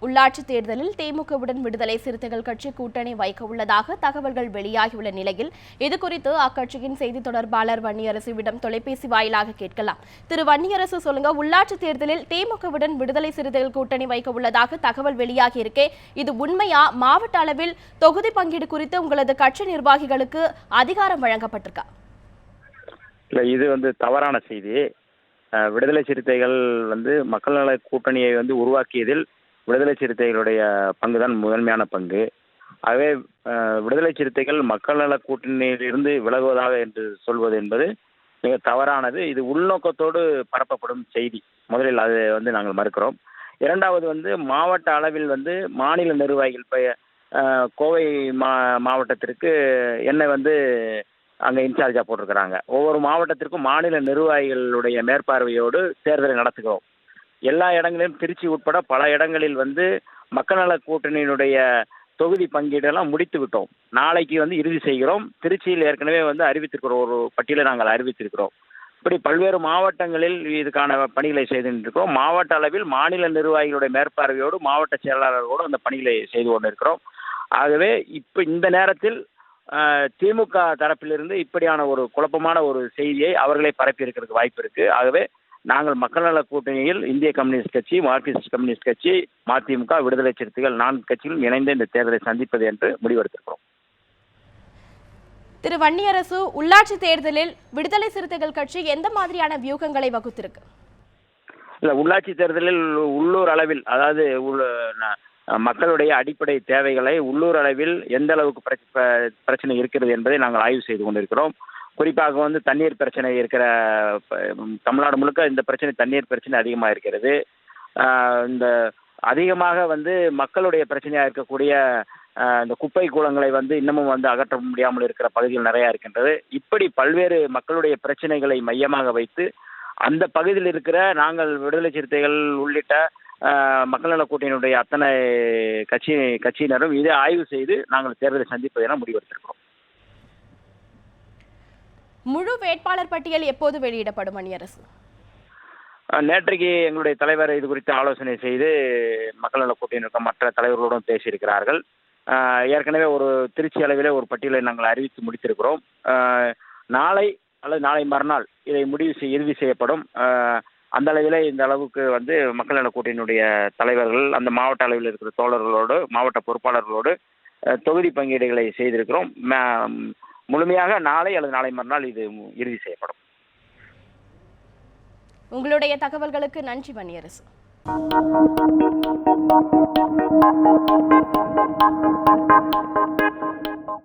உள்ளாட்சி தேர்தலில் திமுகவுடன் விடுதலை சிறுத்தைகள் கட்சி கூட்டணி வைக்க உள்ளதாக தகவல்கள் வெளியாகியுள்ள நிலையில் இதுகுறித்து அக்கட்சியின் செய்தி தொடர்பாளர் வன்னியரசுவிடம் தொலைபேசி வாயிலாக கேட்கலாம். திரு வன்னியரசு, சொல்லுங்க, உள்ளாட்சி தேர்தலில் திமுகவுடன் விடுதலை சிறுத்தைகள் கூட்டணி வைக்க உள்ளதாக தகவல் வெளியாகி இருக்கே, இது உண்மையா? மாவட்ட அளவில் தொகுதி பங்கீடு குறித்து உங்களது கட்சி நிர்வாகிகளுக்கு அதிகாரம் வழங்கப்பட்டிருக்கா? இது தவறான செய்தி. விடுதலை சிறுத்தைகள் மக்கள் நல கூட்டணியை உருவாக்கியதில் விடுதலை சிறுத்தைகளுடைய பங்குதான் முதன்மையான பங்கு. ஆகவே விடுதலை சிறுத்தைகள் மக்கள் நல கூட்டணியிலிருந்து விலகுவதாக என்று சொல்வது என்பது மிக தவறானது. இது உள்நோக்கத்தோடு பரப்பப்படும் செய்தி. முதலில் அது நாங்கள் மறுக்கிறோம். இரண்டாவது மாவட்ட அளவில் மாநில நிர்வாகிகள் கோவை மாவட்டத்திற்கு என்னை அங்கே இன்சார்ஜாக போட்டிருக்கிறாங்க. ஒவ்வொரு மாவட்டத்திற்கும் மாநில நிர்வாகிகளுடைய மேற்பார்வையோடு தேர்தலை நடத்துகிறோம். எல்லா இடங்களிலும் திருச்சி உட்பட பல இடங்களில் மக்கள் நல கூட்டணியினுடைய தொகுதி பங்கீடெல்லாம் முடித்து விட்டோம். நாளைக்கு இறுதி செய்கிறோம். திருச்சியில் ஏற்கனவே அறிவித்திருக்கிறோம், ஒரு பட்டியலை நாங்கள் அறிவித்திருக்கிறோம். இப்படி பல்வேறு மாவட்டங்களில் இதுக்கான பணிகளை செய்திருக்கிறோம். மாவட்ட அளவில் மாநில நிர்வாகிகளுடைய மேற்பார்வையோடு மாவட்ட செயலாளர்களோடு அந்த பணிகளை செய்து கொண்டிருக்கிறோம். ஆகவே இப்போ இந்த நேரத்தில் திமுக தரப்பிலிருந்து இப்படியான ஒரு குழப்பமான ஒரு செய்தியை அவர்களே பரப்பி இருக்கிறதுக்கு வாய்ப்பு இருக்கு. ஆகவே நாங்கள் மக்கள் நல கூட்டணியில் இந்திய கம்யூனிஸ்ட் கட்சி, மார்க்சிஸ்ட் கம்யூனிஸ்ட் கட்சி, மதிமுக, விடுதலை சிறுத்தைகள் 4 கட்சிகளும் இணைந்து இந்த தேர்தலை சந்திப்பது என்று முடிவெடுத்திருக்கிறோம். திரு வன்னியரசு, உள்ளாட்சி தேர்தலில் விடுதலை சிறுத்தைகள் கட்சி எந்த மாதிரியான வியூகங்களை வகுத்திருக்கு? உள்ளாட்சி தேர்தலில் உள்ளூர் அளவில், அதாவது மக்களுடைய அடிப்படை தேவைகளை உள்ளூர் அளவில் எந்த அளவுக்கு பிரச்சனை இருக்கிறது என்பதை நாங்கள் ஆய்வு செய்து கொண்டிருக்கிறோம். குறிப்பாக தண்ணீர் பிரச்சனை இருக்கிற தமிழ்நாடு முழுக்க இந்த பிரச்சனை, தண்ணீர் பிரச்சனை அதிகமாக இருக்கிறது. இந்த அதிகமாக மக்களுடைய பிரச்சனையாக இருக்கக்கூடிய இந்த குப்பை கூலங்களை இன்னமும் அகற்ற முடியாமல் இருக்கிற பகுதிகள் நிறையா இருக்கின்றது. இப்படி பல்வேறு மக்களுடைய பிரச்சனைகளை மையமாக வைத்து அந்த பகுதியில் இருக்கிற நாங்கள் விடுதலை சிறுத்தைகள் உள்ளிட்ட மக்கள் நல கூட்டணியினுடைய அத்தனை கட்சியினரும் இதை ஆய்வு செய்து நாங்கள் தேர்தலை சந்திப்பது என முடிவெடுத்திருக்கிறோம். முழு வேட்பாளர் பட்டியல் எப்போது வெளியிடப்படும்? வன்னியரசு, நேற்றைக்கு எங்களுடைய தலைவர் இது குறித்து ஆலோசனை செய்து மக்கள் நல கூட்டணியில் மற்ற தலைவர்களுடன் பேசியிருக்கிறார்கள். ஏற்கனவே ஒரு திருச்சி அளவிலே ஒரு பட்டியலை நாங்கள் அறிவித்து முடித்திருக்கிறோம். நாளை அல்லது நாளை மறுநாள் இதை இறுதி செய்யப்படும். அந்த அளவிலே இந்த அளவுக்கு மக்கள் நல கூட்டணியினுடைய தலைவர்கள் அந்த மாவட்ட அளவில் இருக்கிற தோழர்களோடு, மாவட்ட பொறுப்பாளர்களோடு தொகுதி பங்கீடுகளை செய்திருக்கிறோம். முழுமையாக நாளை அல்லது நாளை மறுநாள் இது இறுதி செய்யப்படும். உங்களுடைய தகவல்களுக்கு நன்றி வன்னியரசு.